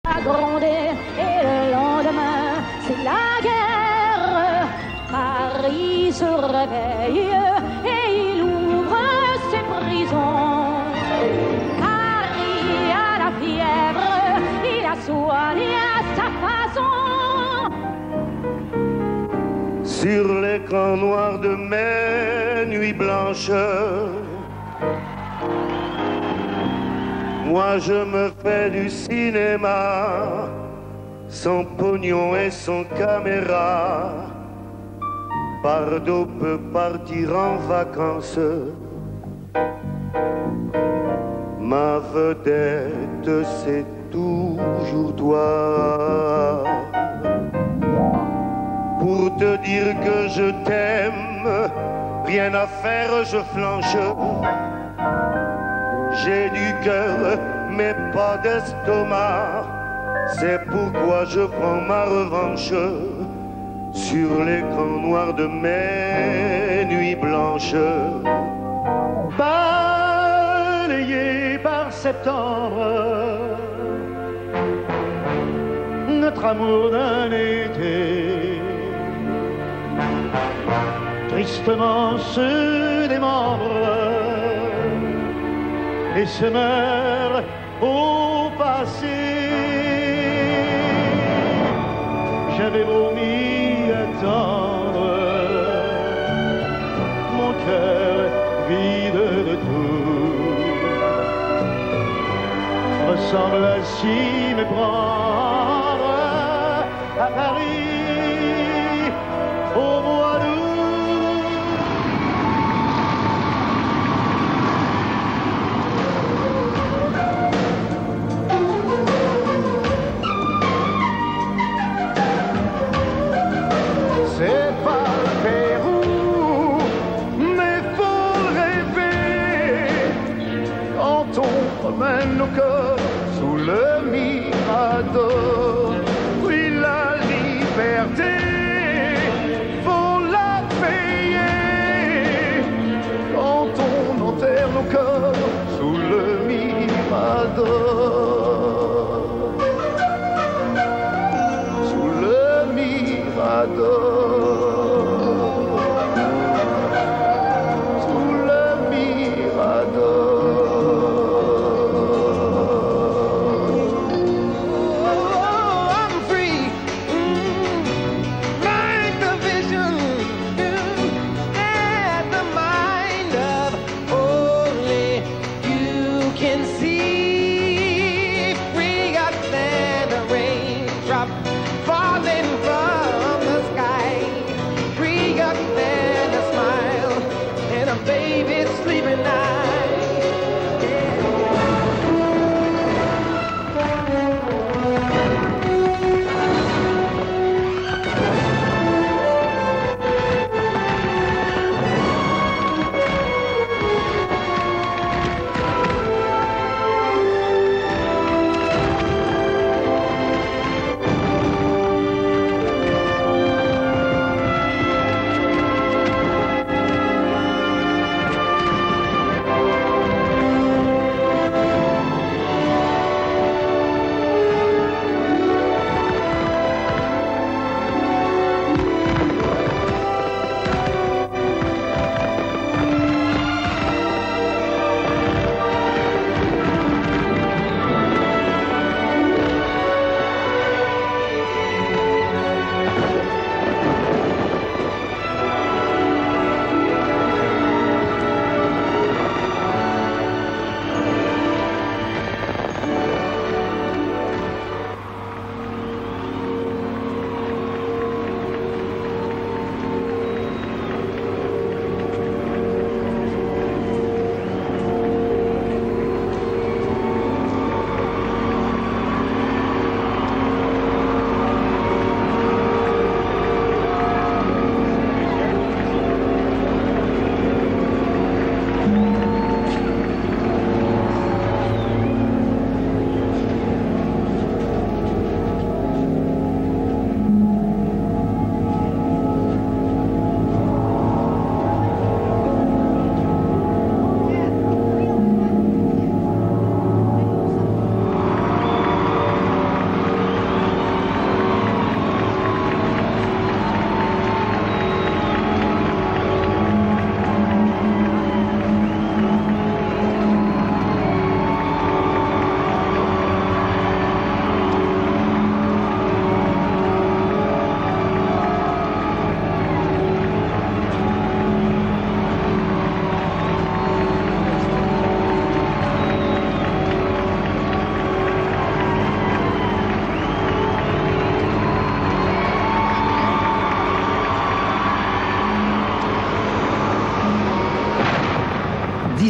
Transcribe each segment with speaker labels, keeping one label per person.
Speaker 1: a grondé et le lendemain, c'est la guerre. Paris se réveille et il ouvre ses prisons. Car il a la fièvre, il a soigné à sa façon.
Speaker 2: Sur l'écran noir de mes nuits blanches, moi je me fais du cinéma, sans pognon et sans caméra. Bardot peut partir en vacances, ma vedette c'est toujours toi. Pour te dire que je t'aime, rien à faire, je flanche. J'ai du cœur, mais pas d'estomac. C'est pourquoi je prends ma revanche sur l'écran noir de mes nuits blanches.
Speaker 3: Balayé par septembre, notre amour d'un été tristement se démembre et se meurt au passé. J'avais promis attendre, mon cœur vide de tout ressemble à s'y méprendre à Paris au mois d'août. C'est pas le Pérou, mais faut le rêver quand on promène nos corps sous le mirador. Oui, la liberté, faut la payer quand on enterre nos corps sous le mirador. Sous le mirador. Sous le mirador.
Speaker 4: Falling from the sky.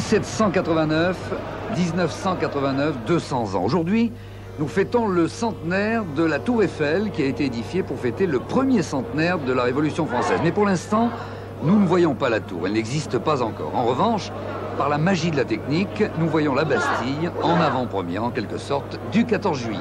Speaker 4: 1789, 1989, 200 ans. Aujourd'hui, nous fêtons le centenaire de la Tour Eiffel qui a été édifiée pour fêter le premier centenaire de la Révolution française. Mais pour l'instant, nous ne voyons pas la tour, elle n'existe pas encore. En revanche, par la magie de la technique, nous voyons la Bastille en avant-première, en quelque sorte, du 14 juillet.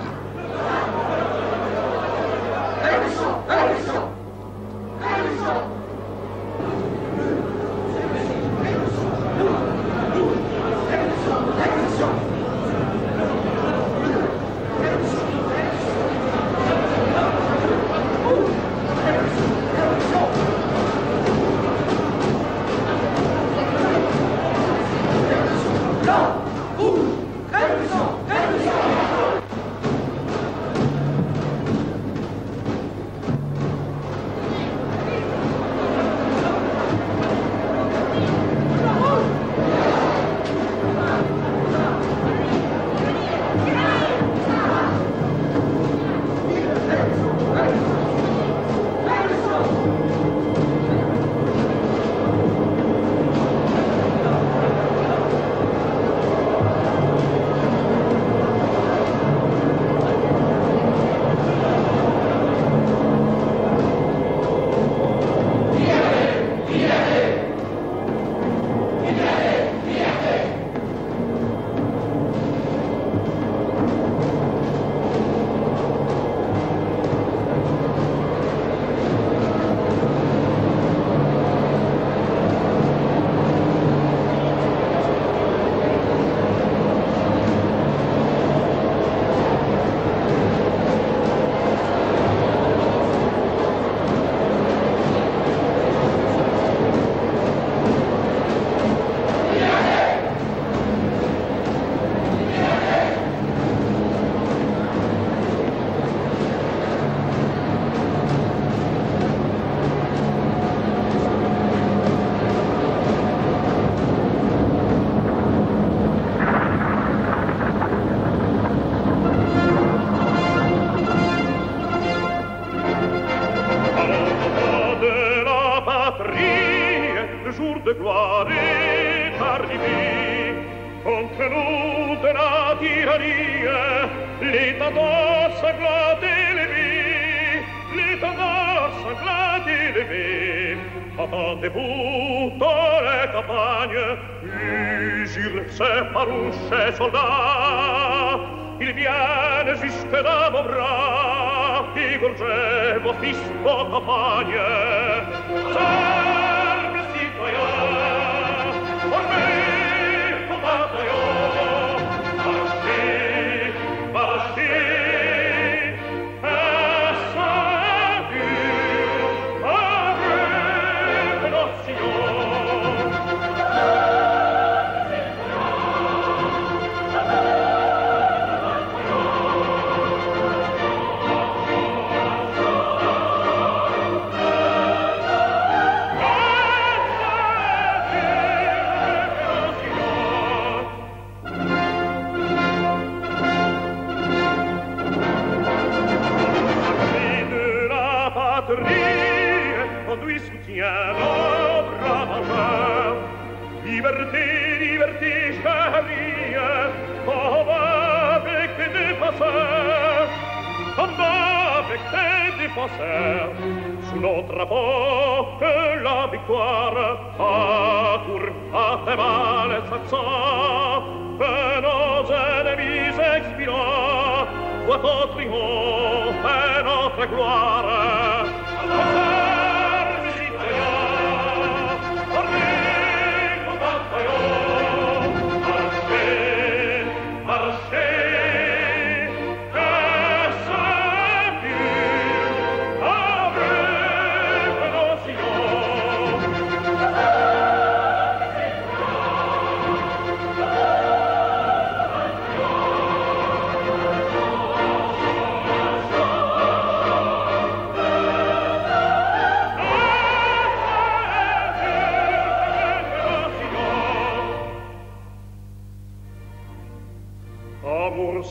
Speaker 5: de gloire est arrivé. Contre nous de la tyrannie, l'État doit sanglant élevé, l'État doit sanglant élevé. Attendez-vous dans les campagnes, usure ses farouches soldats. Ils viennent jusque dans vos bras, égorger vos fils, vos campagnes. Serve citoyens, formez vos bataillons, marchez, marchez, et salut, avec nos sillons. Conduit soutient nos bravageurs. Liberté, liberté, chérie, combat avec tes défenseurs, combat avec tes défenseurs. Sous notre drapeau que la victoire accourt à tes balles saxons, que nos ennemis expirants voient au triomphe et notre gloire.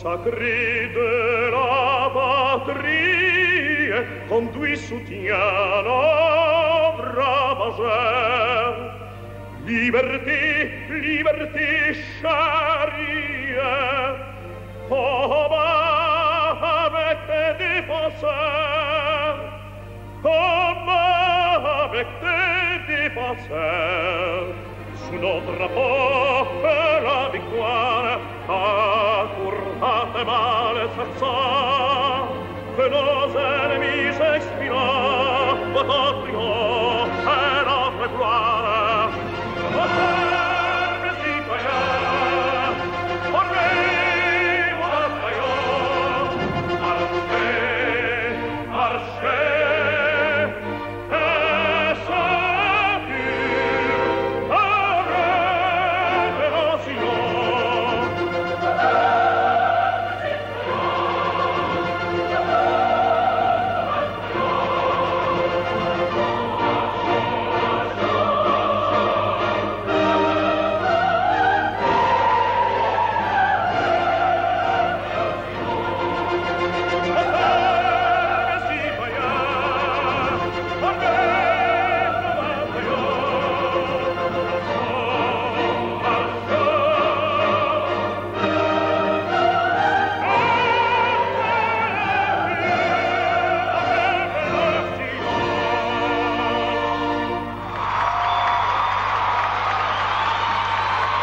Speaker 5: Sacré de la patrie, conduit soutient nos ravageurs. Liberté, liberté, chérie, combat avec tes défenseurs, combat avec tes défenseurs, sous notre drapeau la victoire, accouratement le sang, que nos ennemis s'expirent, votre triomphe et notre gloire.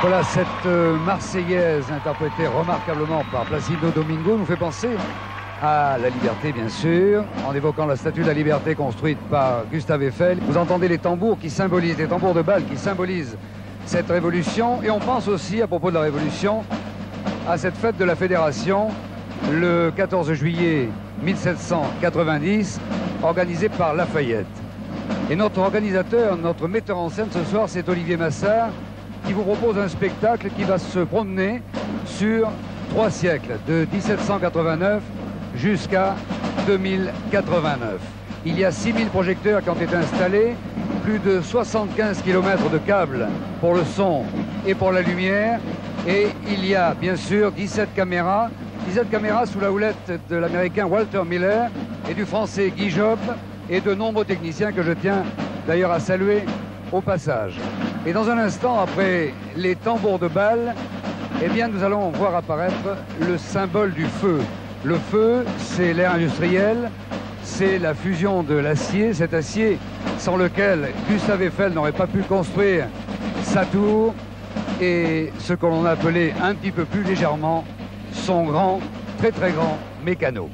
Speaker 4: Voilà, cette Marseillaise interprétée remarquablement par Placido Domingo nous fait penser à la liberté, bien sûr, en évoquant la statue de la liberté construite par Gustave Eiffel. Vous entendez les tambours qui symbolisent, les tambours de Bâle qui symbolisent cette révolution. Et on pense aussi, à propos de la révolution, à cette fête de la Fédération, le 14 juillet 1790, organisée par Lafayette. Et notre organisateur, notre metteur en scène ce soir, c'est Olivier Massart, qui vous propose un spectacle qui va se promener sur 3 siècles, de 1789 jusqu'à 2089. Il y a 6000 projecteurs qui ont été installés, plus de 75 km de câbles pour le son et pour la lumière, et il y a bien sûr 17 caméras sous la houlette de l'américain Walter Miller et du français Guy Job et de nombreux techniciens que je tiens d'ailleurs à saluer au passage. Et dans un instant, après les tambours de Bâle, eh bien, nous allons voir apparaître le symbole du feu. Le feu, c'est l'ère industrielle, c'est la fusion de l'acier, cet acier sans lequel Gustave Eiffel n'aurait pas pu construire sa tour et ce que l'on a appelé un petit peu plus légèrement son grand, très très grand mécano.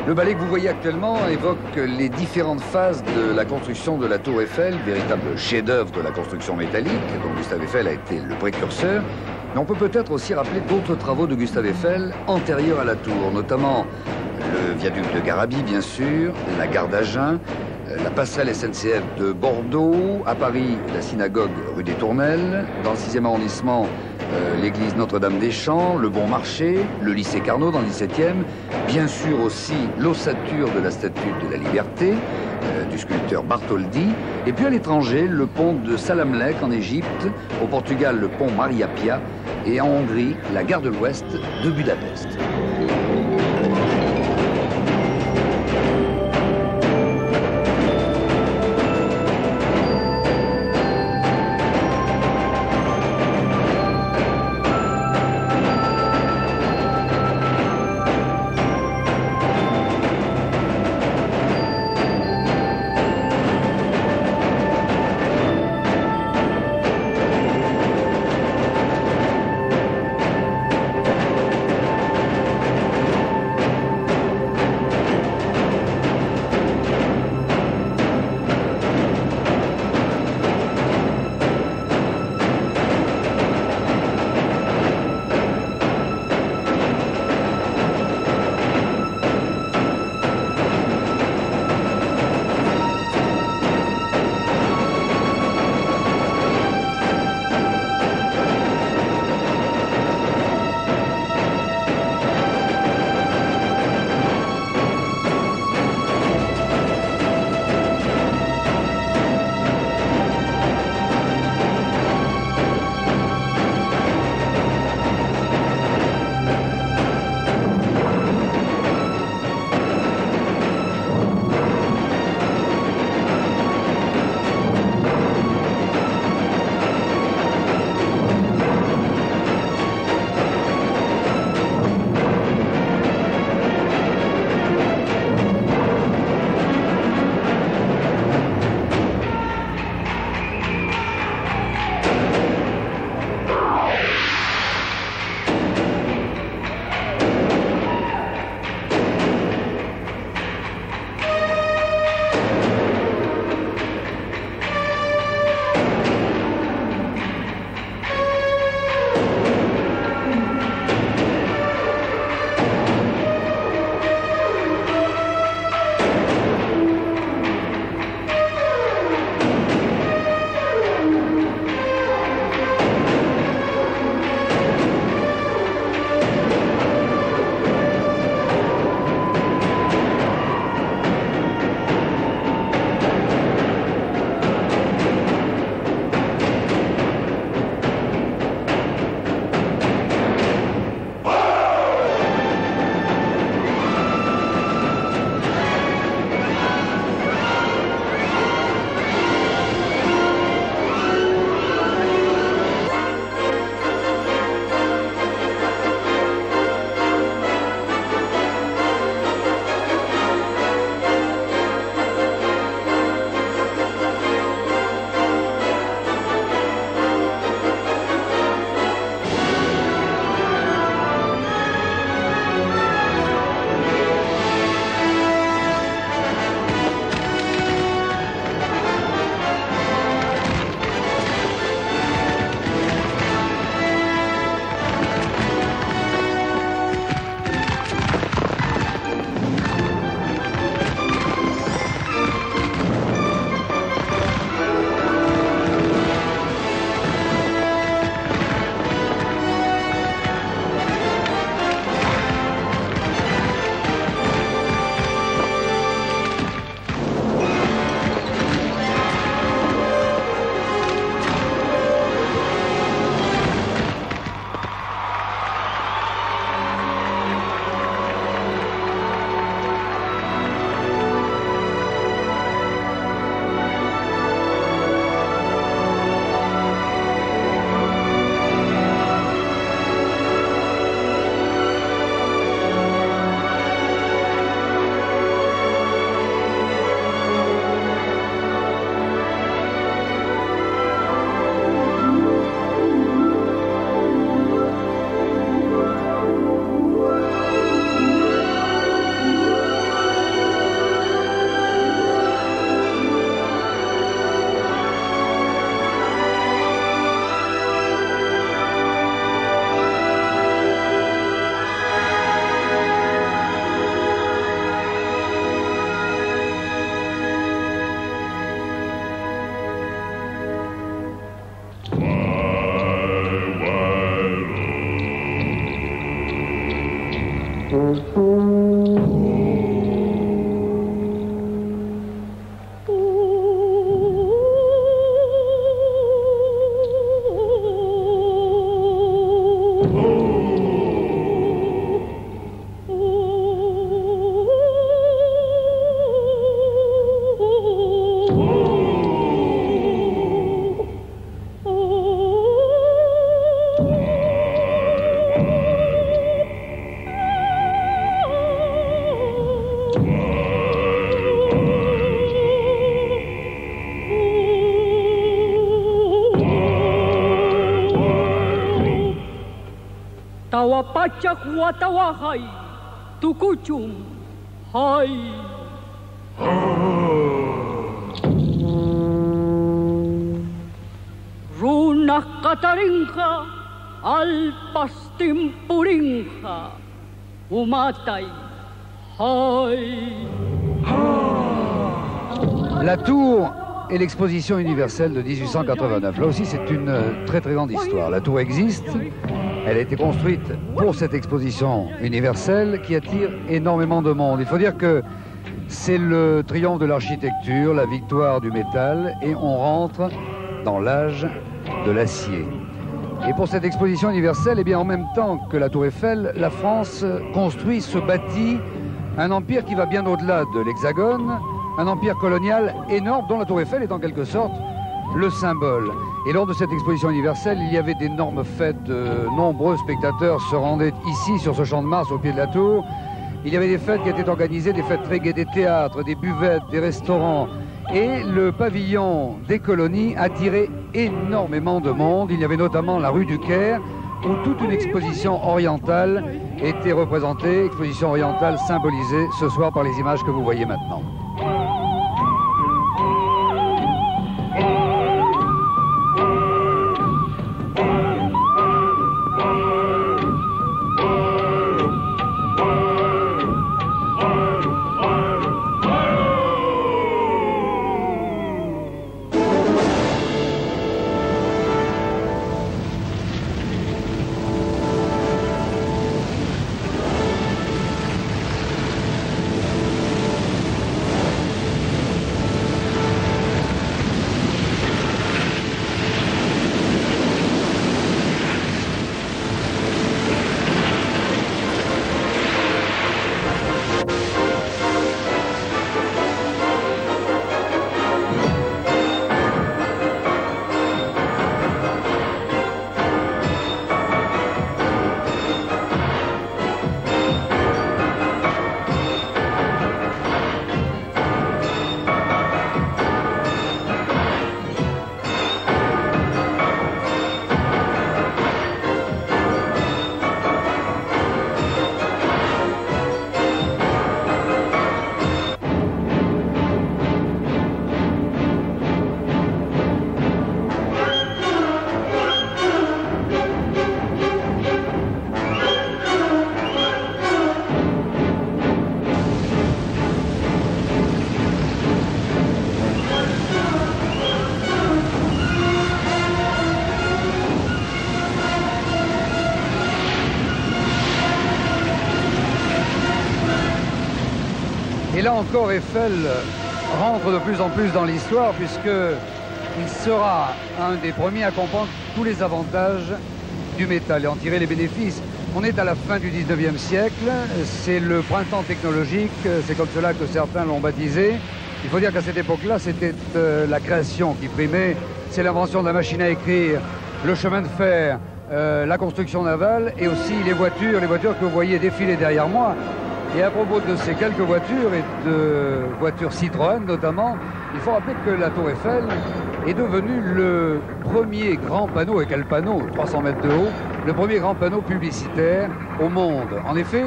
Speaker 4: Le ballet que vous voyez actuellement évoque les différentes phases de la construction de la Tour Eiffel, véritable chef-d'œuvre de la construction métallique, dont Gustave Eiffel a été le précurseur. Mais on peut peut-être aussi rappeler d'autres travaux de Gustave Eiffel antérieurs à la tour, notamment le viaduc de Garabit, bien sûr, la gare d'Agen, la passerelle SNCF de Bordeaux, à Paris, la synagogue rue des Tournelles, dans le 6e arrondissement, l'église Notre-Dame-des-Champs, le Bon Marché, le lycée Carnot dans le 17e, bien sûr aussi l'ossature de la statue de la Liberté, du sculpteur Bartholdi, et puis à l'étranger, le pont de Salamlek en Égypte, au Portugal, le pont Maria Pia, et en Hongrie, la gare de l'Ouest de Budapest.
Speaker 6: Tawapachak watawahai, tukuchum, hai. Runah katarinha, alpastimpurinha, umatay, hai.
Speaker 4: La tour et l'exposition universelle de 1889. Là aussi, c'est une très très grande histoire. La tour existe, elle a été construite pour cette exposition universelle qui attire énormément de monde. Il faut dire que c'est le triomphe de l'architecture, la victoire du métal, et on rentre dans l'âge de l'acier. Et pour cette exposition universelle, eh bien, en même temps que la Tour Eiffel, la France construit, se bâtit un empire qui va bien au-delà de l'Hexagone, un empire colonial énorme dont la Tour Eiffel est en quelque sorte le symbole. Et lors de cette exposition universelle, il y avait d'énormes fêtes, de nombreux spectateurs se rendaient ici sur ce champ de Mars au pied de la tour. Il y avait des fêtes qui étaient organisées, des fêtes très gaies, des théâtres, des buvettes, des restaurants. Et le pavillon des colonies attirait énormément de monde. Il y avait notamment la rue du Caire, où toute une exposition orientale était représentée, exposition orientale symbolisée ce soir par les images que vous voyez maintenant. Et là encore, Eiffel rentre de plus en plus dans l'histoire puisqu'il sera un des premiers à comprendre tous les avantages du métal et en tirer les bénéfices. On est à la fin du 19e siècle, c'est le printemps technologique, c'est comme cela que certains l'ont baptisé. Il faut dire qu'à cette époque-là, c'était la création qui primait, c'est l'invention de la machine à écrire, le chemin de fer, la construction navale et aussi les voitures que vous voyez défiler derrière moi. Et à propos de ces quelques voitures, et de voitures Citroën notamment, il faut rappeler que la Tour Eiffel est devenue le premier grand panneau, et quel panneau, 300 mètres de haut, le premier grand panneau publicitaire au monde. En effet,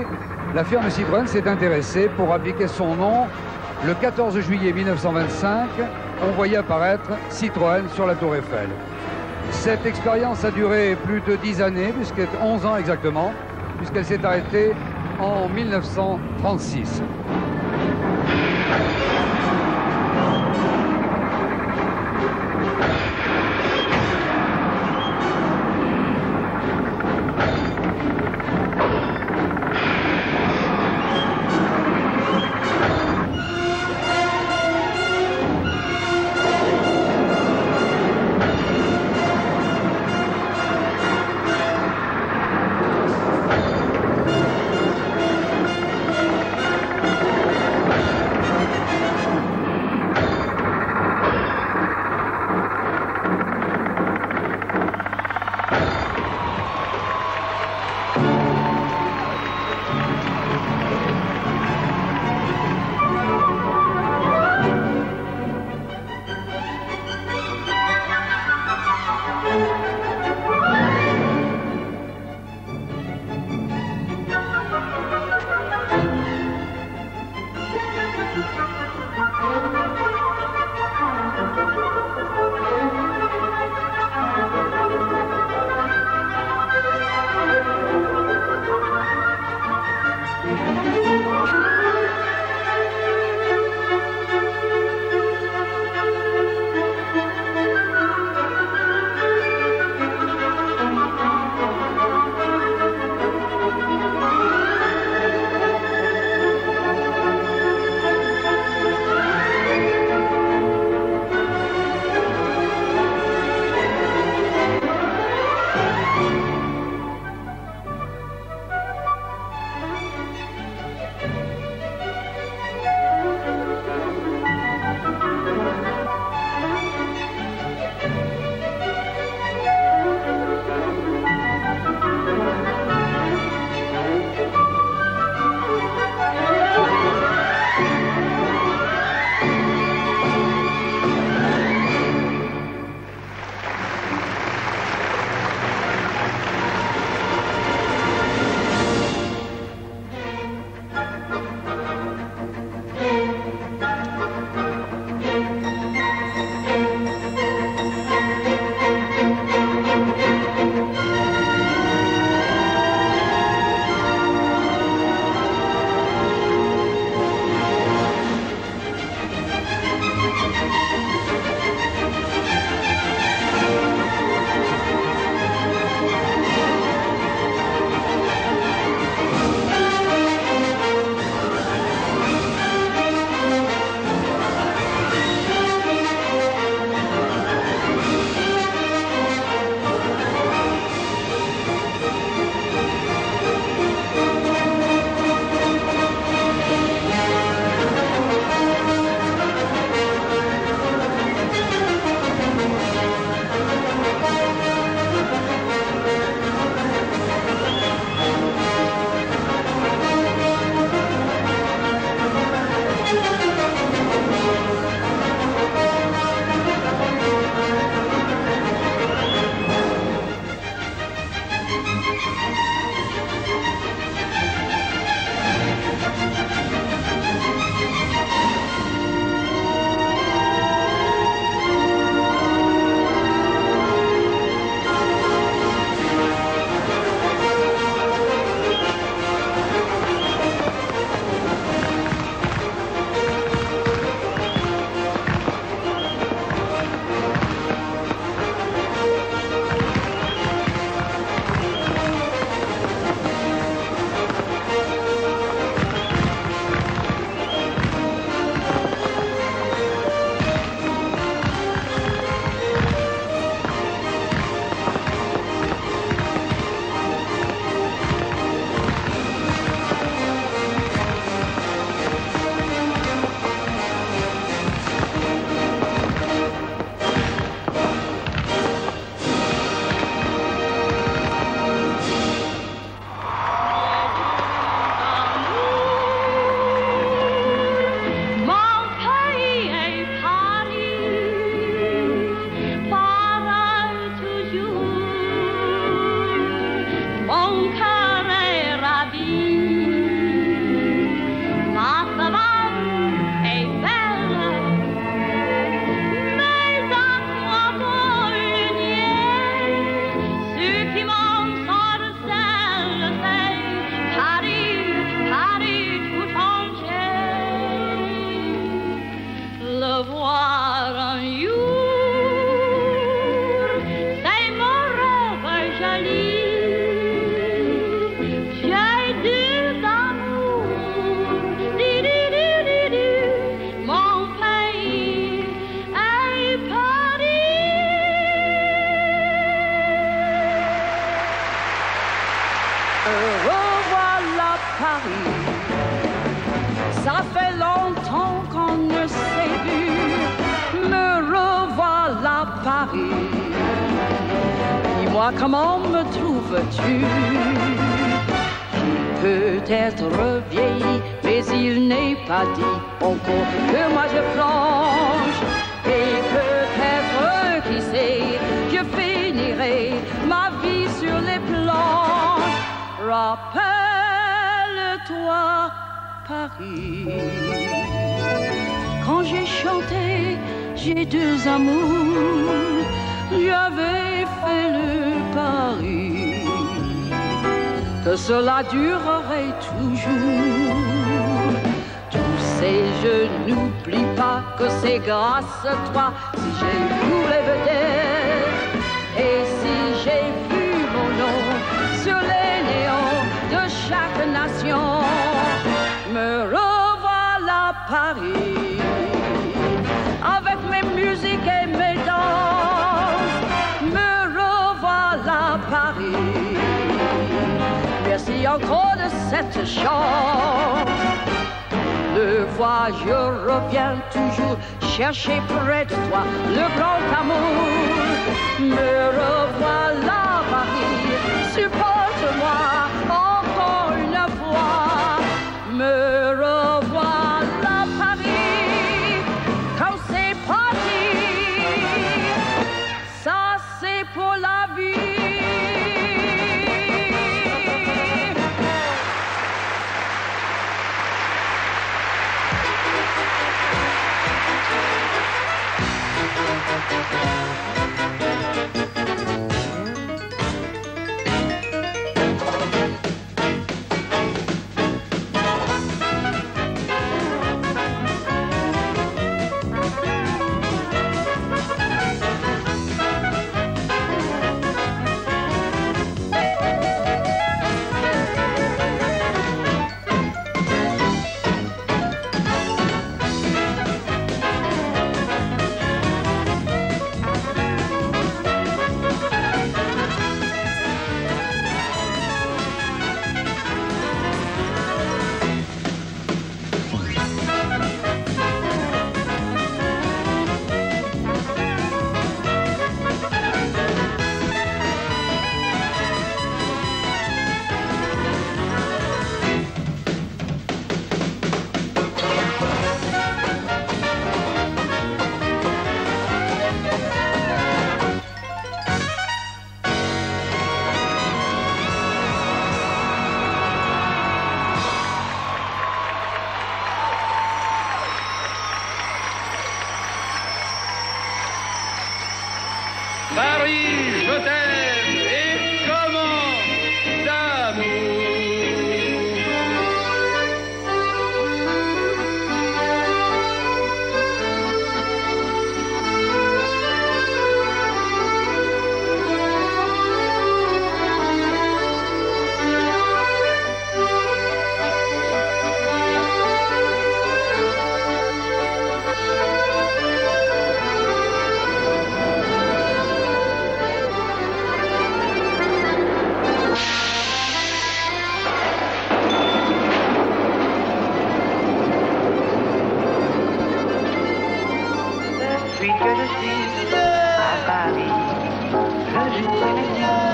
Speaker 4: la firme Citroën s'est intéressée pour appliquer son nom. Le 14 juillet 1925, on voyait apparaître Citroën sur la Tour Eiffel. Cette expérience a duré plus de 10 années, 11 ans exactement, puisqu'elle s'est arrêtée en 1936.
Speaker 7: Paris. Ça fait longtemps qu'on ne s'est vu, me revoilà Paris. Dis-moi comment me trouves-tu? Peut-être vieilli, mais il n'est pas dit encore que moi je plonge. Et peut-être, qui sait, je finirai ma vie sur les planches. Rappelle-toi Paris. Quand j'ai chanté, j'ai deux amours, j'avais fait le pari que cela durerait toujours. Tous ces je n'oublie pas que c'est grâce à toi si j'ai vu les vedettes et si j'ai vu mon nom sur les néons de chaque nation. Me revoilà Paris avec mes musiques et mes danses. Me revoilà Paris. Merci encore de cette chance. Le vois, je reviens toujours chercher près de toi le grand amour. Me revoilà Paris, supporte-moi encore une fois. Me revoilà Paris, quand c'est parti, ça c'est pour la vie.
Speaker 3: Paris, je t'aime, et comment d'amour.
Speaker 8: Depuis que je suis à Paris, je joue les lions,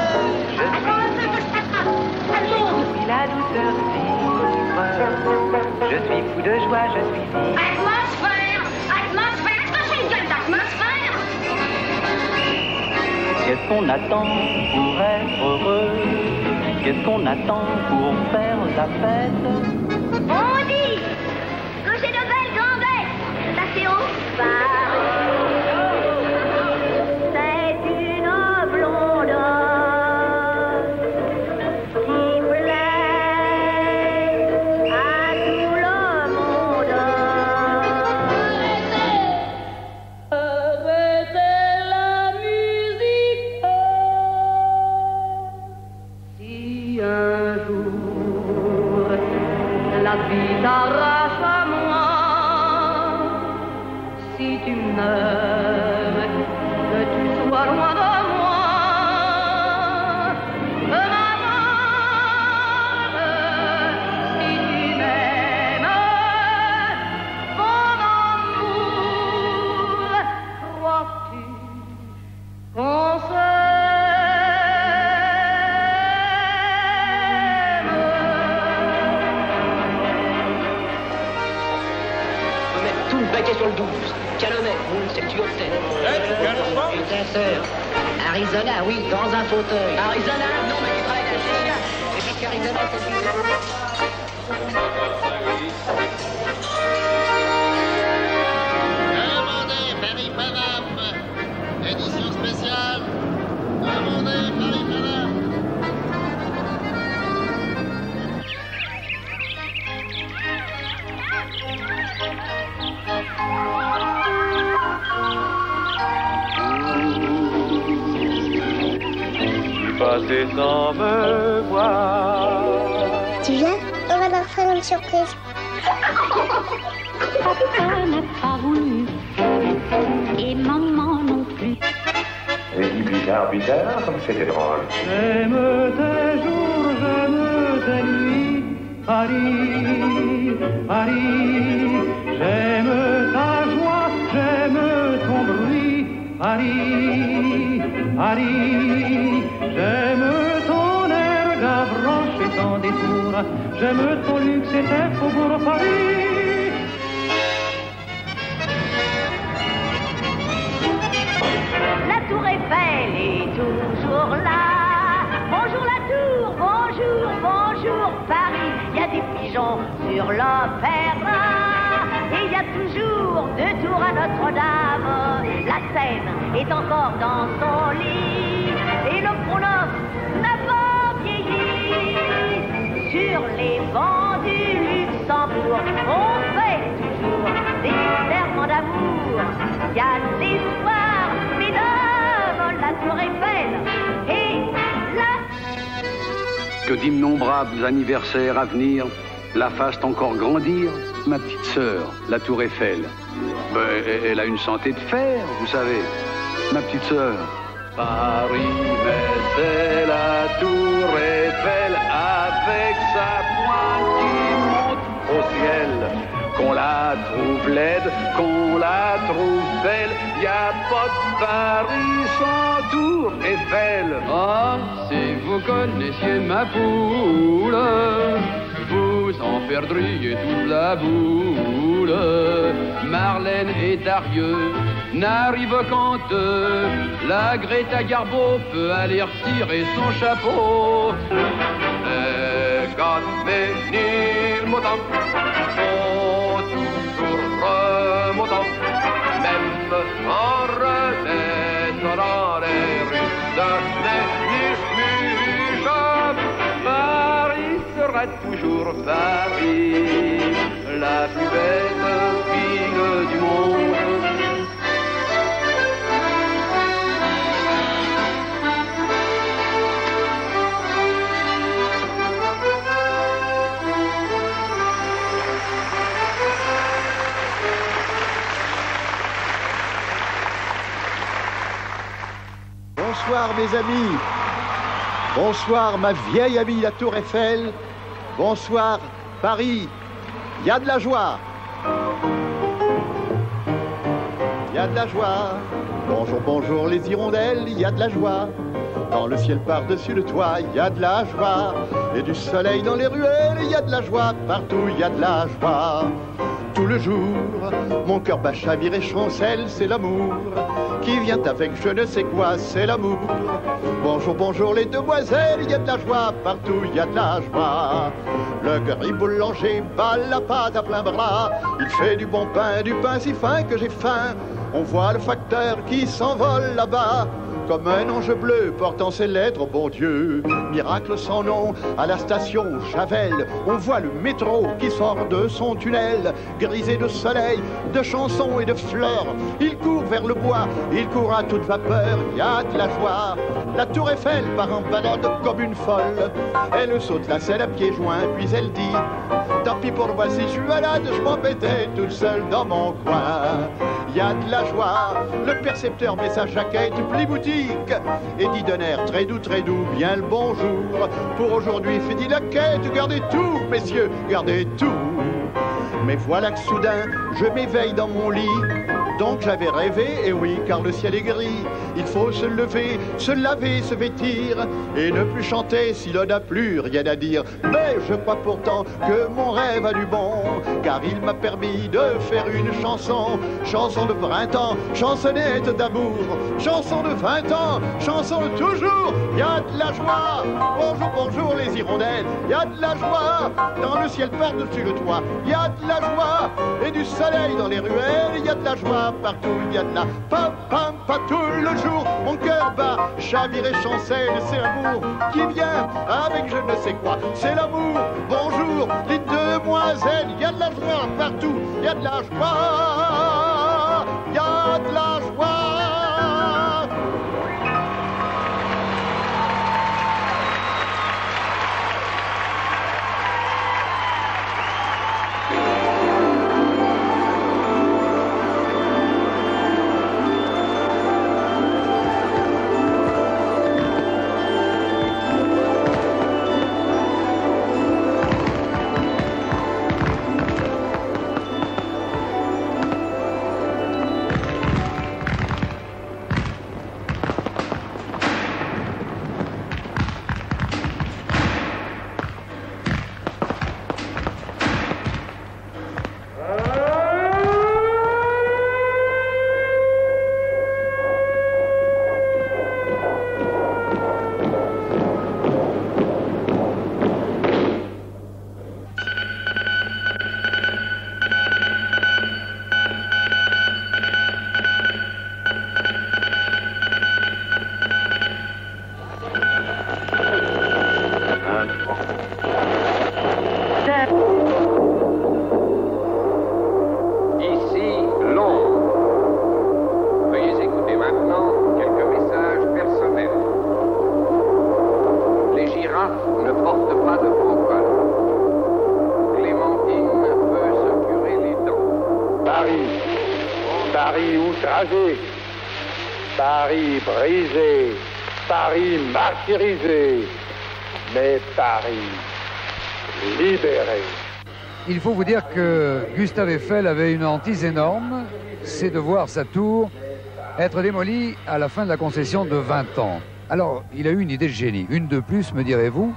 Speaker 8: je suis la douceur de vivre. Je suis fou de joie, je suis libre.
Speaker 1: Atmosphère, atmosphère, est-ce que c'est une gueule d'atmosphère?
Speaker 8: Qu'est-ce qu'on attend pour être heureux? Qu'est-ce qu'on attend pour faire la fête?
Speaker 1: On dit que c'est de belles gambettes, c'est assez haut. C'est une blonde qui plaît à tout le monde. Arrêtez la musique. Si un jour
Speaker 9: sur le 12. Calonnet, c'est que tu obtiens. Et ta sœur. Arizona, oui, dans un fauteuil. Arizona, non, mais tu travailles à la CIA. Et puis qu'Arizona, c'est
Speaker 10: Demandez Paris-Paname. Édition spéciale. Demandez Paris-Paname.
Speaker 5: Passé sans me voir.
Speaker 11: Tu viens? On va leur faire une surprise.
Speaker 1: Papa n'a pas voulu, et maman non plus.
Speaker 10: Et dit bizarre, bizarre, comme c'était drôle.
Speaker 5: J'aime tes jours, j'aime tes nuits, Paris, Paris. J'aime ta joie, j'aime ton bruit, Paris, Paris. J'aime ton air Gavroche et ton détour. J'aime ton luxe et tes faubourgs Paris.
Speaker 12: La tour Eiffel est toujours là. Bonjour la tour, bonjour, bonjour Paris. Il y a des pigeons sur l'opéra. Et il y a toujours deux tours à Notre-Dame. La Seine est encore dans son lit. Et le Pont-Neuf n'a pas vieilli. Sur les bancs du Luxembourg, on fait toujours des serments d'amour. Il y a l'espoir, mesdames, la tour Eiffel et la...
Speaker 13: Que d'innombrables anniversaires à venir la fassent encore grandir. Ma petite sœur, la tour Eiffel, elle a une santé de fer, vous savez. Ma petite sœur. Paris, mais c'est la tour Eiffel avec sa pointe qui monte au ciel. Qu'on la trouve laide, qu'on la trouve belle, y a pas de Paris sans tour Eiffel.
Speaker 14: Ah, si vous connaissiez ma poule, vous en perdriez toute la boule. Marlène et Darieux n'arrivent qu'en deux. La Greta Garbo peut aller retirer son chapeau. Et quand venir mon temps, faut toujours remontant, même en renaissant dans les rues de Méniche-Michon. Paris sera toujours Paris, la plus belle ville du monde.
Speaker 3: Bonsoir mes amis, bonsoir ma vieille amie la tour Eiffel, bonsoir Paris, il y a de la joie, il y a de la joie, bonjour, bonjour les hirondelles, il y a de la joie, quand le ciel par-dessus le toit, il y a de la joie, et du soleil dans les ruelles, il y a de la joie, partout il y a de la joie. Tout le jour, mon cœur bat chavire et chancelle, c'est l'amour qui vient avec je ne sais quoi, c'est l'amour. Bonjour, bonjour les demoiselles, il y a de la joie, partout il y a de la joie. Le gris boulanger bat la pâte à plein bras, il fait du bon pain, du pain si fin que j'ai faim. On voit le facteur qui s'envole là-bas, comme un ange bleu portant ses lettres au bon Dieu. Miracle sans nom, à la station Javel, on voit le métro qui sort de son tunnel, grisé de soleil, de chansons et de fleurs. Il court vers le bois, il court à toute vapeur, il y a de la joie. La tour Eiffel part en balade comme une folle, elle saute la selle à pieds joints, puis elle dit: tant pis pour moi si je suis malade, je m'embêtais toute seule dans mon coin. Il y a de la joie, le percepteur met sa jaquette, plie boutique, et dit d'un air très doux, bien le bonjour. Pour aujourd'hui, finit la quête, gardez tout, messieurs, gardez tout. Mais voilà que soudain, je m'éveille dans mon lit, Donc j'avais rêvé, et oui, car le ciel est gris. Il faut se lever, se laver, se vêtir, et ne plus chanter si l'on n'a plus rien à dire. Mais je crois pourtant que mon rêve a du bon, car il m'a permis de faire une chanson. Chanson de printemps, chansonnette d'amour, chanson de 20 ans, chanson de toujours. Il y a de la joie, bonjour, bonjour les hirondelles. Il y a de la joie dans le ciel par-dessus le toit. Il y a de la joie et du soleil dans les ruelles. Il y a de la joie partout, il y a de la pam pam pas tout le jour. Mon cœur bat, chavire et chancelle, c'est l'amour qui vient avec je ne sais quoi. C'est l'amour, bonjour les demoiselles. Il y a de la joie partout, il y a de la joie, il y a de la joie.
Speaker 15: Paris outragé, Paris brisé, Paris martyrisé, mais Paris libéré.
Speaker 4: Il faut vous dire que Gustave Eiffel avait une hantise énorme, c'est de voir sa tour être démolie à la fin de la concession de 20 ans. Alors, il a eu une idée de génie, une de plus, me direz-vous.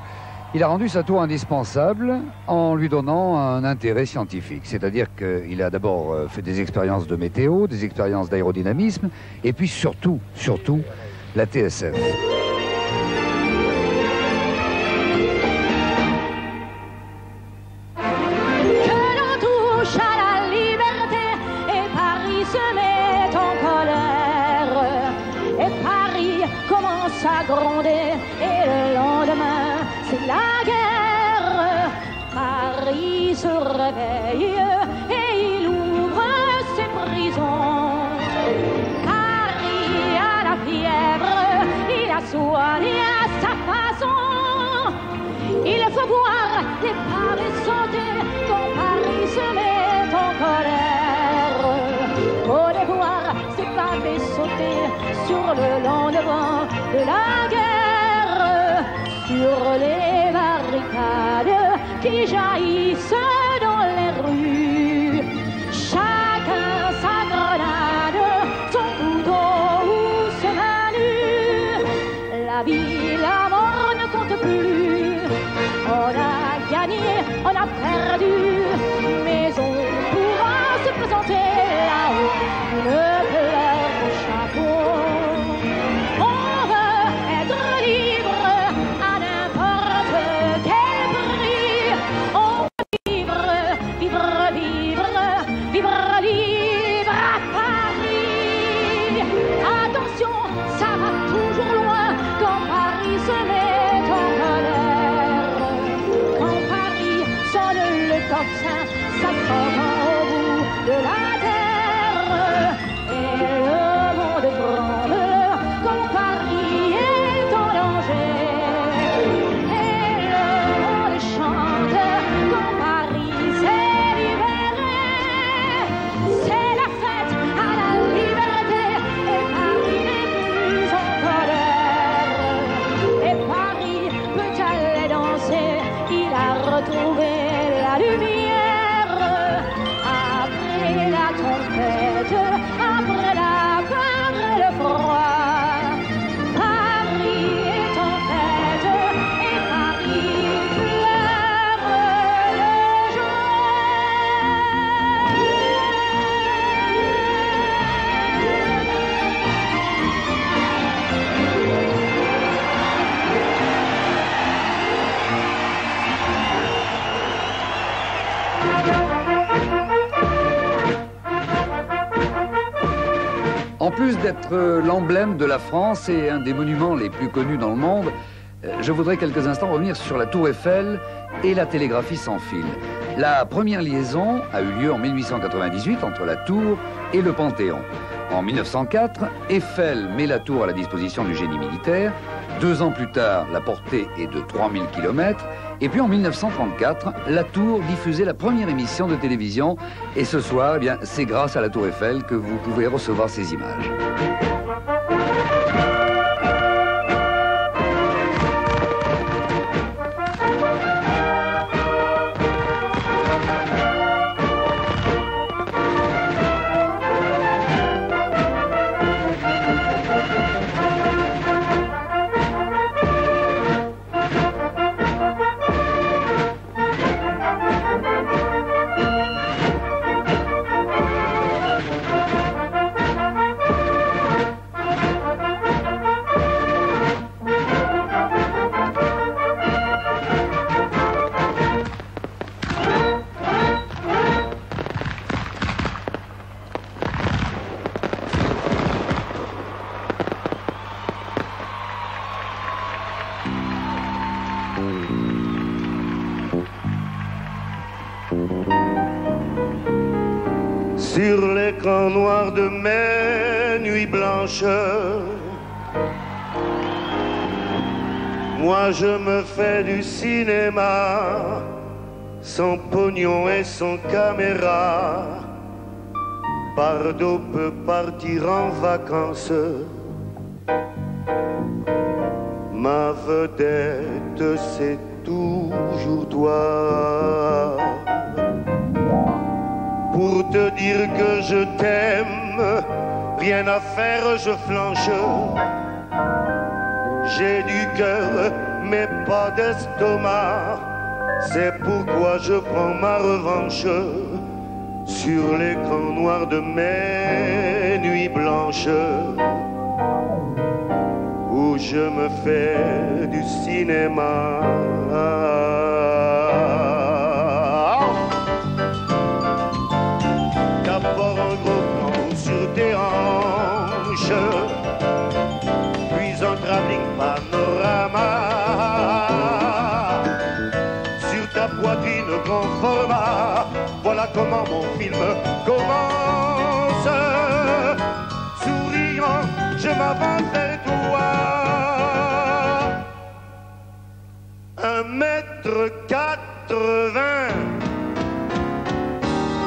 Speaker 4: Il a rendu sa tour indispensable en lui donnant un intérêt scientifique. C'est-à-dire qu'il a d'abord fait des expériences de météo, des expériences d'aérodynamisme, et puis surtout, la TSF.
Speaker 1: À gronder et le lendemain c'est la guerre. Paris se réveille et il ouvre ses prisons. Paris a la fièvre, il a soigné à sa façon. Il faut boire des paris sauter quand Paris se met en colère. Faut les voir ces paris sauter sur le lendemain de la guerre, sur les barricades qui jaillissent dans les rues. Chacun sa grenade, son couteau ou ses mains nues. La vie, la mort ne compte plus. On a gagné, on a perdu, mais on pourra se présenter là-haut, une fleur au chapeau. Libre
Speaker 4: plus d'être l'emblème de la France et un des monuments les plus connus dans le monde, je voudrais quelques instants revenir sur la Tour Eiffel et la télégraphie sans fil. La première liaison a eu lieu en 1898 entre la Tour et le Panthéon. En 1904, Eiffel met la tour à la disposition du génie militaire. 2 ans plus tard, la portée est de 3000 km. Et puis en 1934, la tour diffusait la première émission de télévision. Et ce soir, eh bien, c'est grâce à la Tour Eiffel que vous pouvez recevoir ces images.
Speaker 2: Sur l'écran noir de mes nuits blanches, moi je me fais du cinéma, sans pognon et sans caméra. Bardot peut partir en vacances, ma vedette c'est toujours toi. Pour te dire que je t'aime, rien à faire, je flanche. J'ai du cœur, mais pas d'estomac. C'est pourquoi je prends ma revanche sur l'écran noir de mes nuits blanches, où je me fais du cinéma. D'abord un gros plan sur tes hanches, puis un travelling panorama. Sur ta poitrine grand format, voilà comment mon film commence. Souriant, je m'avance vers toi. 1m80,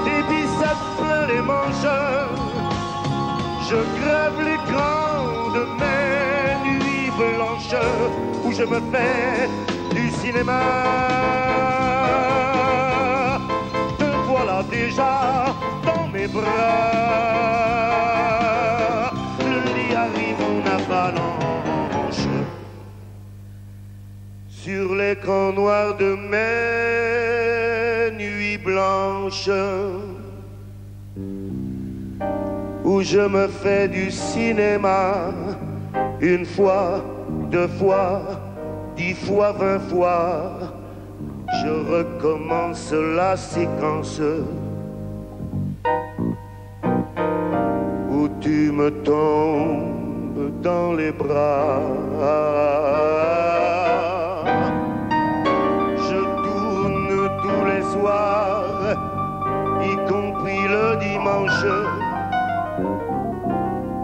Speaker 2: des biceps plein les manches. Je crève l'écran de mes nuits blanches, où je me fais du cinéma. Te voilà déjà dans mes bras. Le lit arrive en avalanche. Sur l'écran noir de mes nuits blanches, où je me fais du cinéma. 1 fois, 2 fois, 10 fois, 20 fois, je recommence la séquence où tu me tombes dans les bras. Je tourne tous les soirs, y compris le dimanche.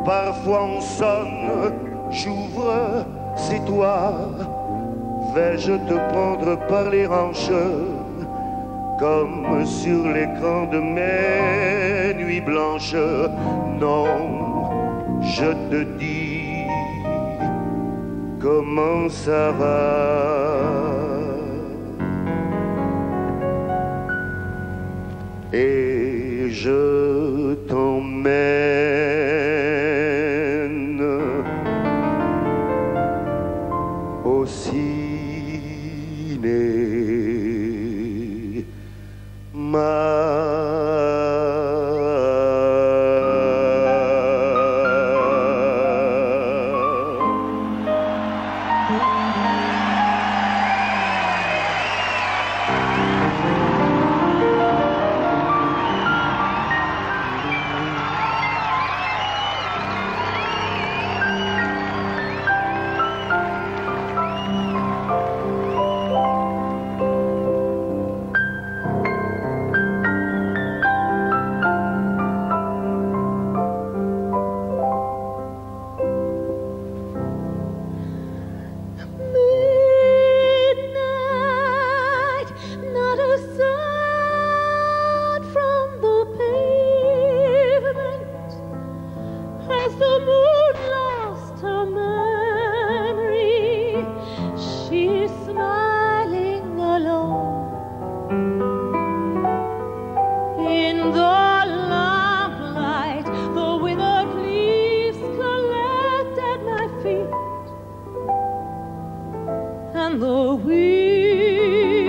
Speaker 2: Parfois on sonne, j'ouvre, c'est toi. Vais-je te prendre par les hanches, comme sur l'écran de mes nuits blanches? Non, je te dis comment ça va. Et je t'emmène au
Speaker 1: smiling alone in the lamplight. The withered leaves collect at my feet, and the wind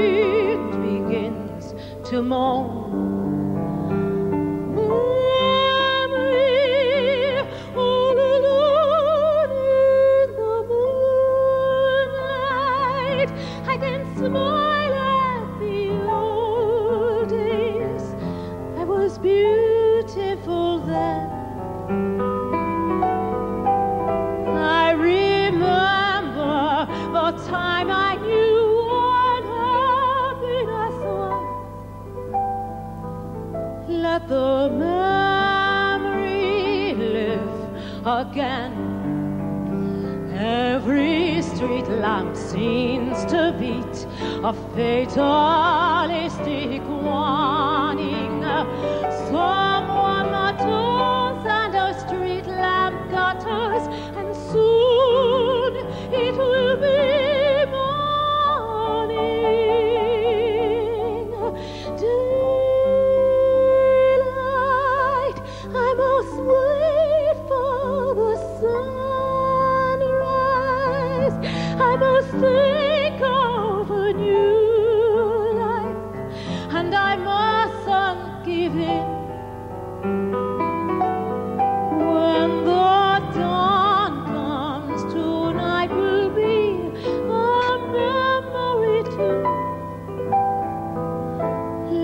Speaker 1: begins to moan. Smile at the old days. I was beautiful then. I remember the time I knew what happiness was. Let the memory live again. Every street lamp seems to beat a fatalistic warning. Someone mutters and a street lamp gutters, and soon it will be morning. Daylight, I must wait for the sun. I must think of a new life, and I mustn't give in. When the dawn comes, tonight will be a memory too.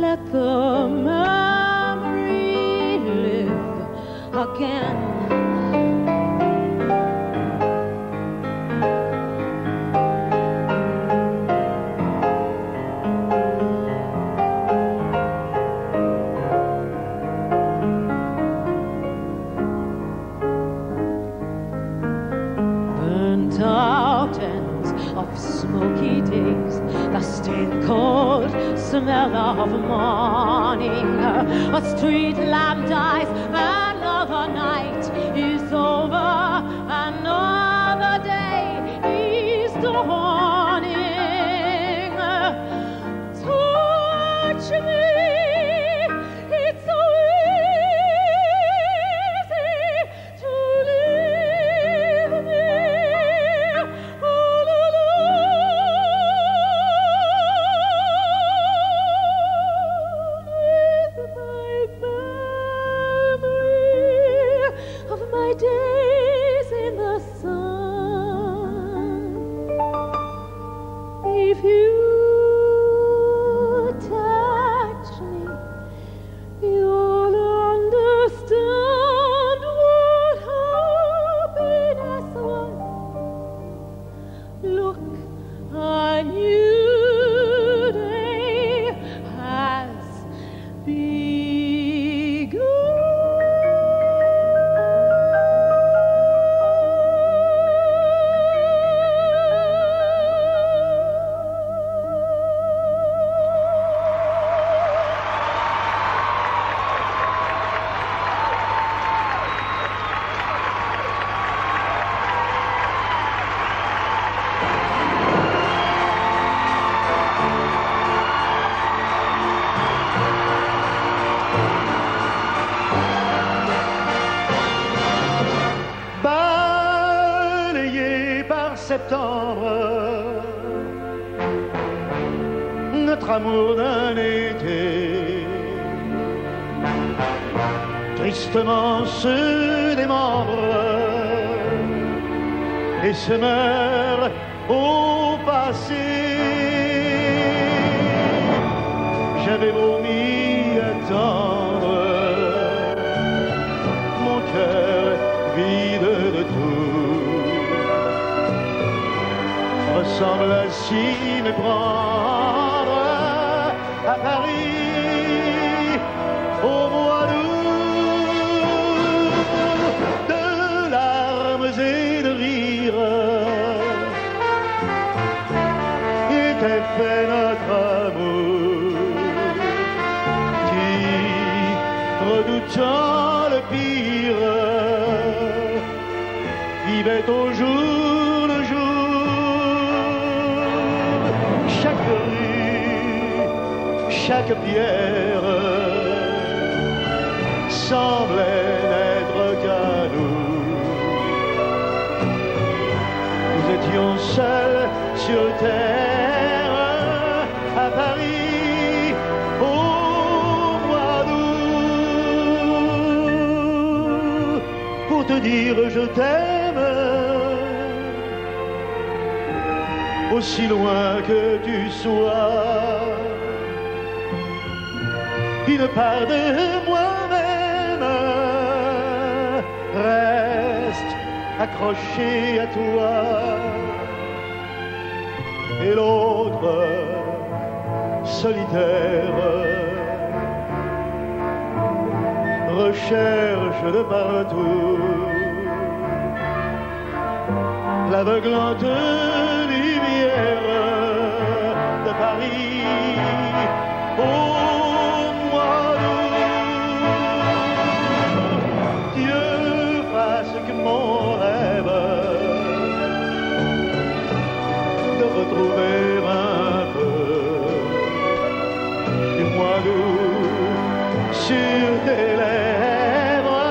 Speaker 1: Let the memory live again. Smoky days, the stale cold smell of morning. A street lamp dies, another night is over, another day is dawning. Touch me, it's so easy to leave me. Days in the sun. If you touch me, you'll understand what happiness was. Look, a new day has begun.
Speaker 2: Septembre, notre amour d'un été tristement se démembre et se meurt au passé. J'avais vomi attendre, mon cœur vide de tout ressemble à s'y méprendre à Paris au mois d'août. De larmes et de rires était fait notre amour, qui redoutant le pire vivait au jour le jour.
Speaker 16: chaque pierre semblait n'être qu'à nous. Nous étions seuls sur terre à Paris au mois d'août. Pour te dire je t'aime, aussi loin que tu sois, une part de moi-même reste accrochée à toi, et l'autre solitaire recherche de partout l'aveuglante lumière de Paris au mois d'août. Dieu fasse que mon rêve de retrouver un peu du mois d'août sur tes lèvres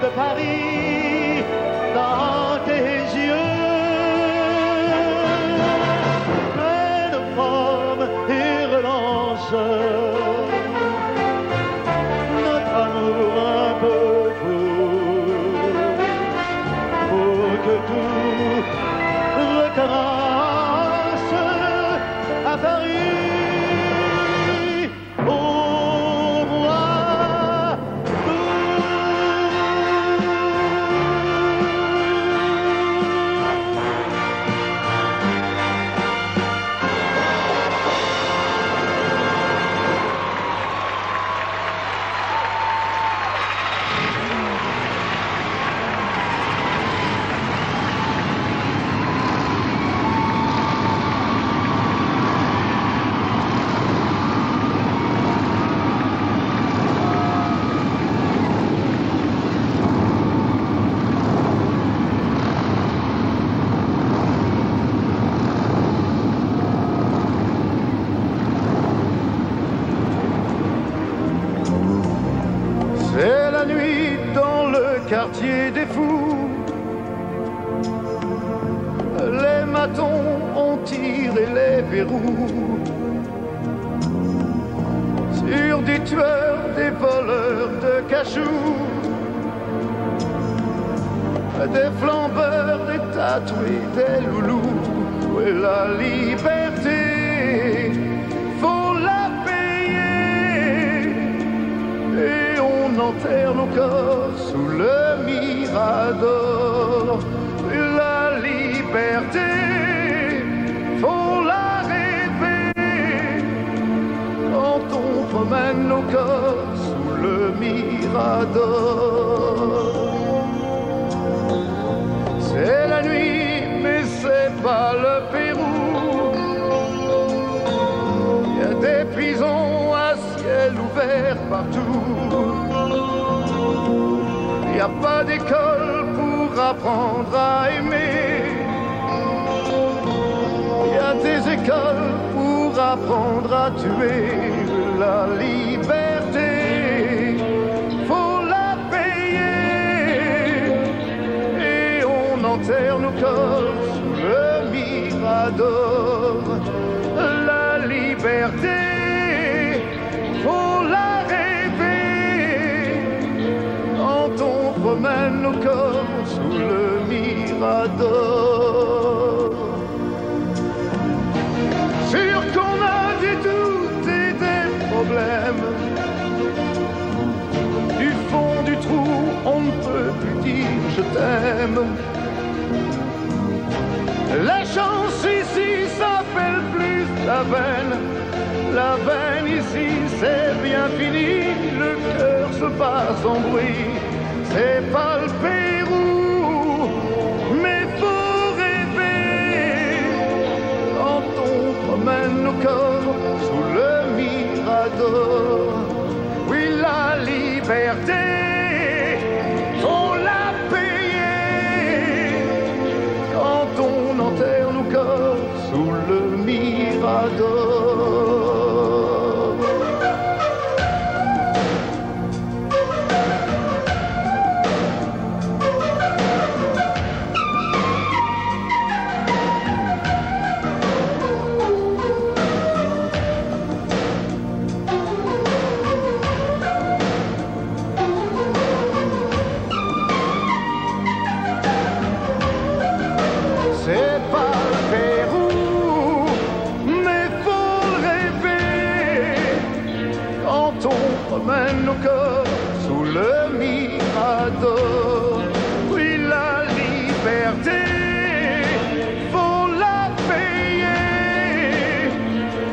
Speaker 16: de Paris dans tes yeux. Notre amour un peu fou, pour que tout recommence à Paris au mois C'est la nuit dans le quartier des fous. Les matons ont tiré les verrous sur des tueurs, des voleurs de cachous, des flambeurs, des tatoués, des loulous. Où est la liberté? Faut la payer. Et on enterre nos corps sous le mirador. La liberté, faut la rêver. Quand on promène nos corps sous le mirador. C'est la nuit, mais c'est pas le Pérou. Il y a des prisons à ciel ouvert partout. Il n'y a pas d'école pour apprendre à aimer. Il y a des écoles pour apprendre à tuer. La liberté, faut la payer. Et on enterre nos corps sous le mirador. La liberté, faut la rêver. Quand on promène nos corps sous le mirador. Sûr qu'on a des doutes et des problèmes. Du fond du trou, on ne peut plus dire je t'aime. La chance ici s'appelle plus la veine. La veine ici, c'est bien fini. Le cœur se bat sans bruit. C'est pas le Pérou, mais faut rêver. Quand on promène nos corps sous le mirador. Oui, la liberté, faut la payer. Quand on enterre nos corps sous le mirador. tiennent nos corps sous le mirador. Oui, la liberté, faut la payer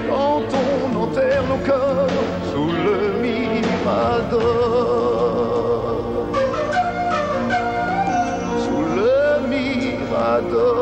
Speaker 16: quand on enterre nos corps sous le mirador. Sous le mirador.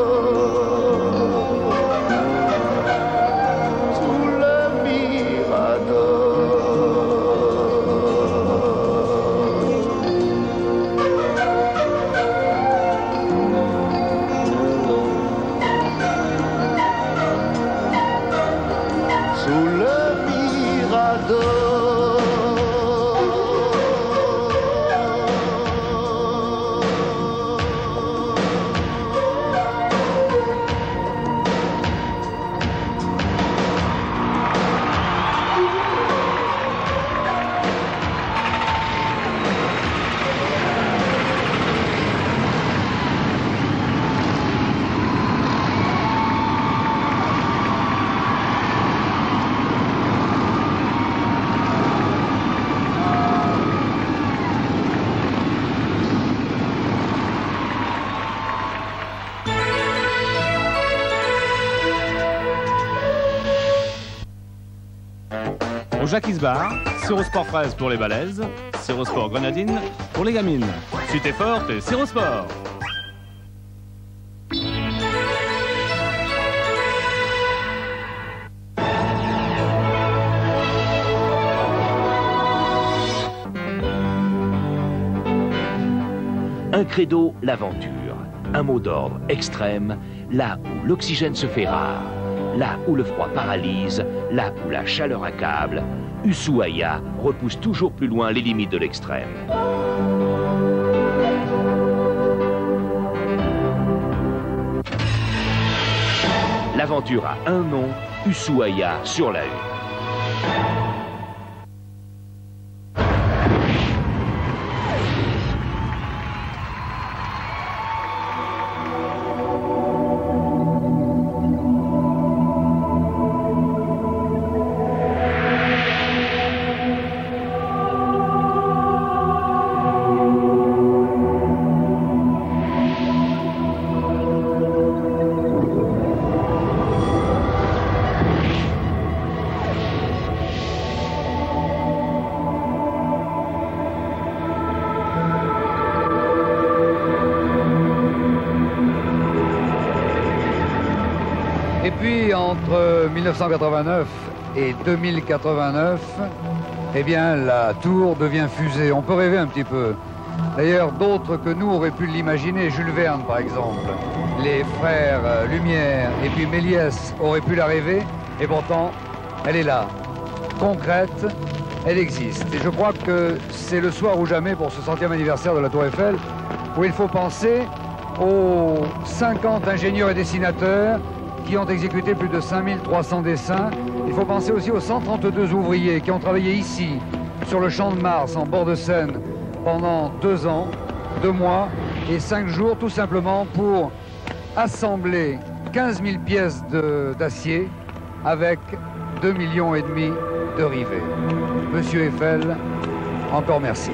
Speaker 17: Au Jacques Isbar, Sirosport fraise pour les balèzes, Sirosport grenadine pour les gamines. Suite forte et Sirosport.
Speaker 18: Un credo, l'aventure. Un mot d'ordre extrême, là où l'oxygène se fait rare, là où le froid paralyse, là où la chaleur accable, Ushuaïa repousse toujours plus loin les limites de l'extrême. L'aventure a un nom, Ushuaïa sur la Une.
Speaker 4: Et puis, entre 1989 et 2089, eh bien, la tour devient fusée. On peut rêver un petit peu. D'ailleurs, d'autres que nous auraient pu l'imaginer. Jules Verne, par exemple. Les frères Lumière et puis Méliès auraient pu la rêver. Et pourtant, elle est là. Concrète, elle existe. Et je crois que c'est le soir ou jamais pour ce 100e anniversaire de la Tour Eiffel où il faut penser aux 50 ingénieurs et dessinateurs qui ont exécuté plus de 5300 dessins. Il faut penser aussi aux 132 ouvriers qui ont travaillé ici, sur le Champ de Mars, en bord de Seine, pendant 2 ans, 2 mois et 5 jours, tout simplement pour assembler 15 000 pièces d'acier avec 2,5 millions de rivets. Monsieur Eiffel, encore merci.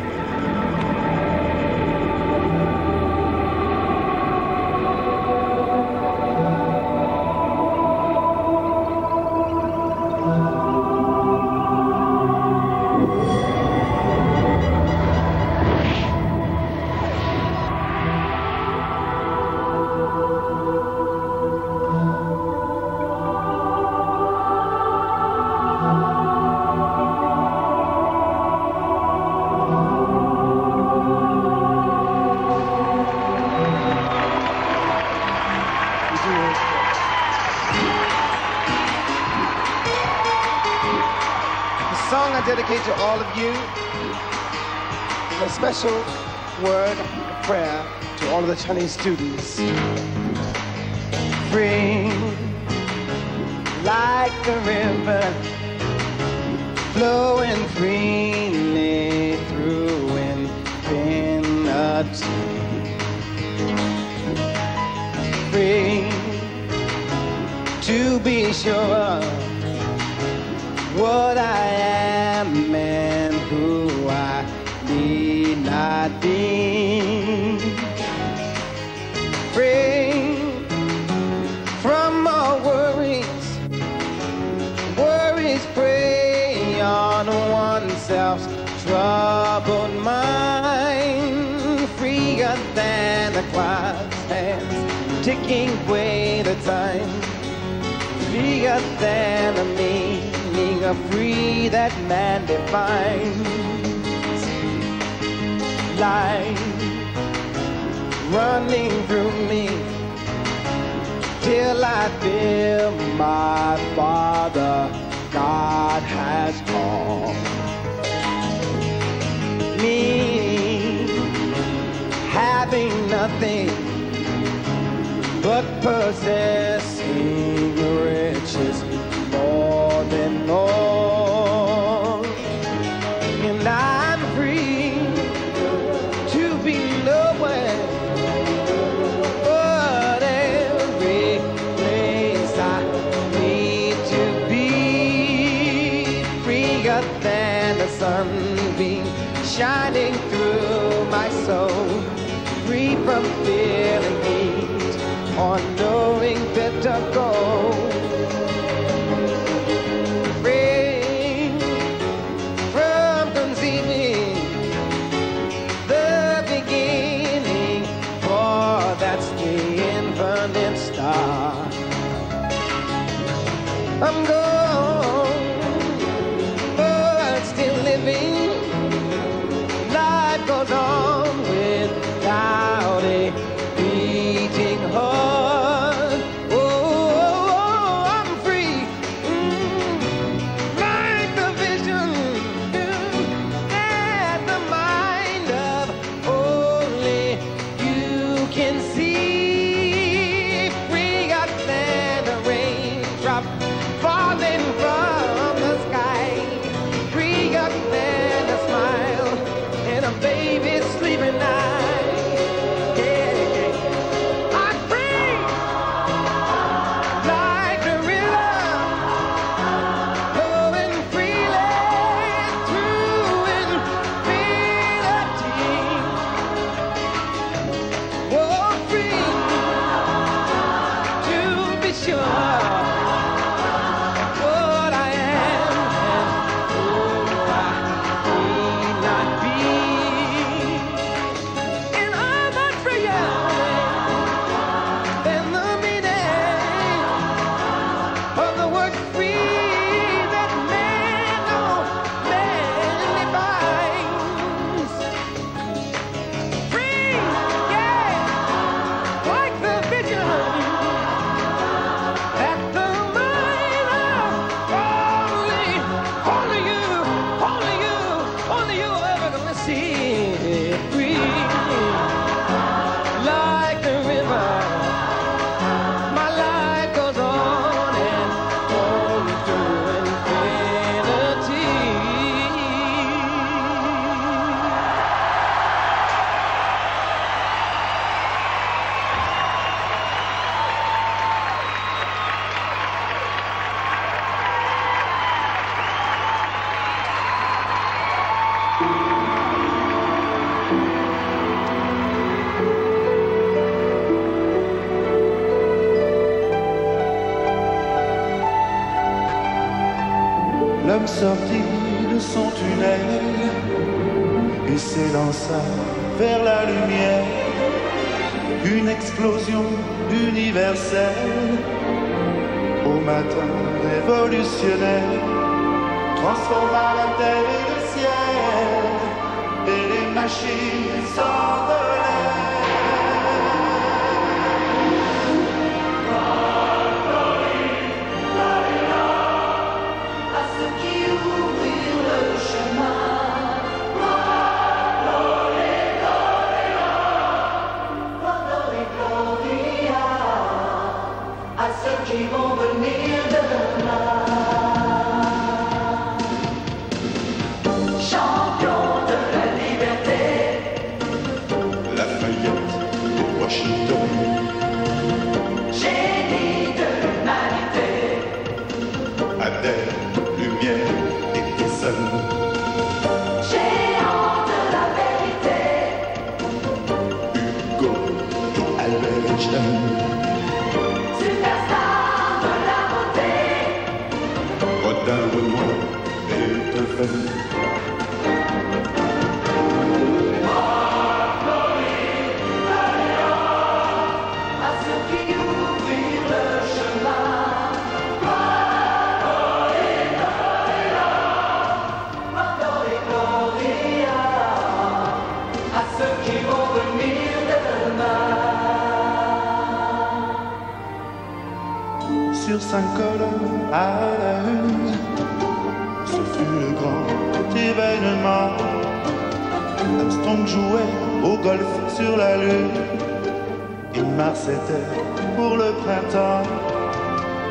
Speaker 19: Dedicate to all of you. A special word of prayer to all of the Chinese students. Free like a river flowing freely through infinity. Free to be sure what I am and who I need not be free from all worries. Worries prey on oneself's troubled mind. Freer than the clock's hands ticking away the time. Freer than the meaning of free that man defines. Life running through me till I feel my Father God has called me, having nothing but possessing riches more than all. And I'm free to be nowhere but every place I need to be. Freer than the sunbeam shining through my soul. Free from feeling heat or knowing better goal. Free from conceiving the beginning, for that's the infinite star. I'm gone, but still living. Life goes on without a beating heart. Oh, I'm free, like the vision that the mind of only you can see. Freer than a raindrop falling from the sky. Freer than a smile and a baby sleeping night. Yeah. I'm free like the river flowing freely through infinity. Oh, free to be sure what I am and who I need not be. And I'm not freer than the meaning of the word free that man defines. Free, yeah, like the vision that the mind of only you ever gonna see. Free, like the river, my life goes on and on through infinity.
Speaker 16: L'homme sortit de son tunnel et s'élança vers la lumière. Une explosion universelle au matin révolutionnaire transforma la terre et le ciel et les machines s'envolèrent.
Speaker 12: Qui vont venir demain. Champion de la liberté,
Speaker 16: Lafayette et Washington,
Speaker 12: génie de l'humanité,
Speaker 16: Adèle, Lumière et Edison.
Speaker 12: j'ai
Speaker 20: d'un Renoir Beethoven.
Speaker 16: Sur 5 colonnes à la une, ce fut le grand événement. Armstrong jouait au golf sur la lune, et Mars était pour le printemps.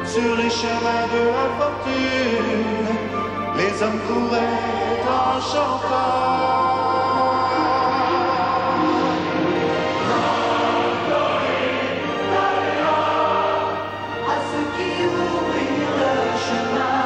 Speaker 16: Sur les chemins de la fortune, les hommes couraient en chantant.
Speaker 19: À ceux qui ouvrent le chemin,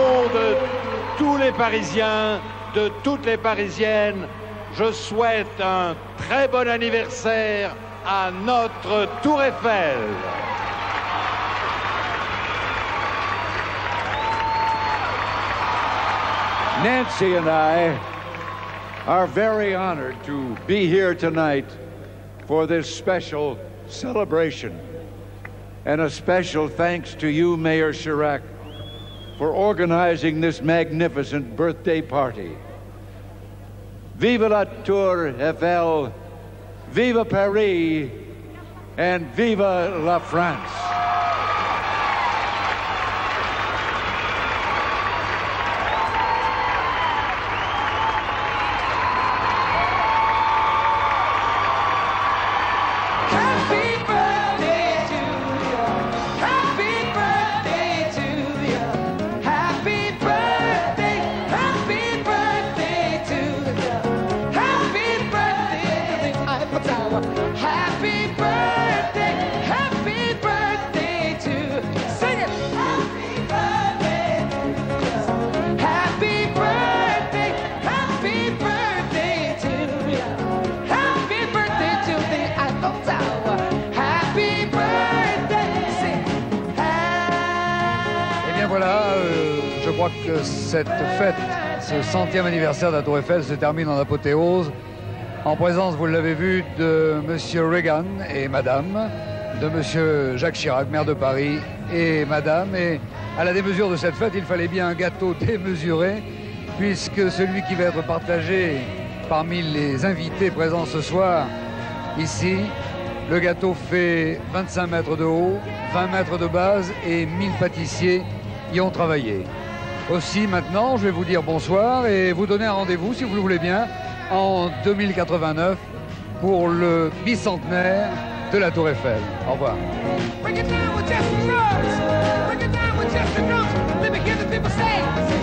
Speaker 15: nom de tous les Parisiens, de toutes les Parisiennes, je souhaite un très bon anniversaire à notre Tour Eiffel.
Speaker 21: Nancy and I are very honored to be here tonight for this special celebration. And a special thanks to you, Mayor Chirac, for organizing this magnificent birthday party. Vive la Tour Eiffel, vive Paris, and vive la France.
Speaker 4: Je crois que cette fête, ce 100e anniversaire de la Tour Eiffel se termine en apothéose, en présence, vous l'avez vu, de M. Reagan et Madame, de M. Jacques Chirac, maire de Paris, et Madame. Et à la démesure de cette fête, il fallait bien un gâteau démesuré, puisque celui qui va être partagé parmi les invités présents ce soir, ici, le gâteau fait 25 mètres de haut, 20 mètres de base et 1000 pâtissiers y ont travaillé. Aussi, maintenant, je vais vous dire bonsoir et vous donner un rendez-vous, si vous le voulez bien, en 2089 pour le bicentenaire de la Tour Eiffel. Au revoir.
Speaker 19: Break it down with just the drums. Break it down with just the drums. Let me hear the people say.